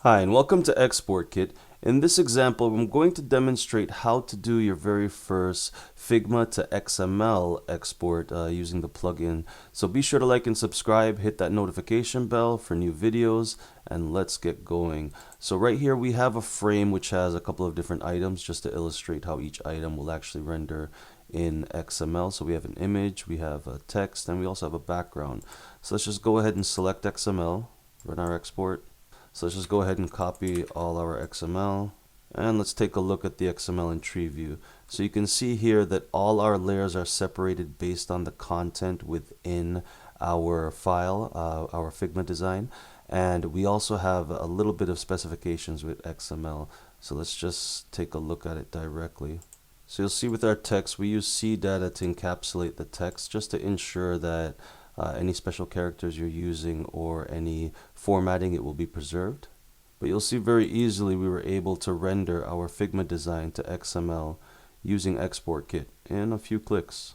Hi, and welcome to ExportKit. In this example, I'm going to demonstrate how to do your very first Figma to XML export using the plugin. So be sure to like and subscribe, hit that notification bell for new videos, and let's get going. So right here we have a frame which has a couple of different items just to illustrate how each item will actually render in XML. So we have an image, we have a text, and we also have a background. So let's just go ahead and select XML, run our export. So let's just go ahead and copy all our XML, and let's take a look at the XML in tree view. So you can see here that all our layers are separated based on the content within our file, our Figma design, and we also have a little bit of specifications with XML. So let's just take a look at it directly. So you'll see with our text, we use C data to encapsulate the text just to ensure that any special characters you're using or any formatting, it will be preserved. But you'll see very easily we were able to render our Figma design to XML using ExportKit in a few clicks.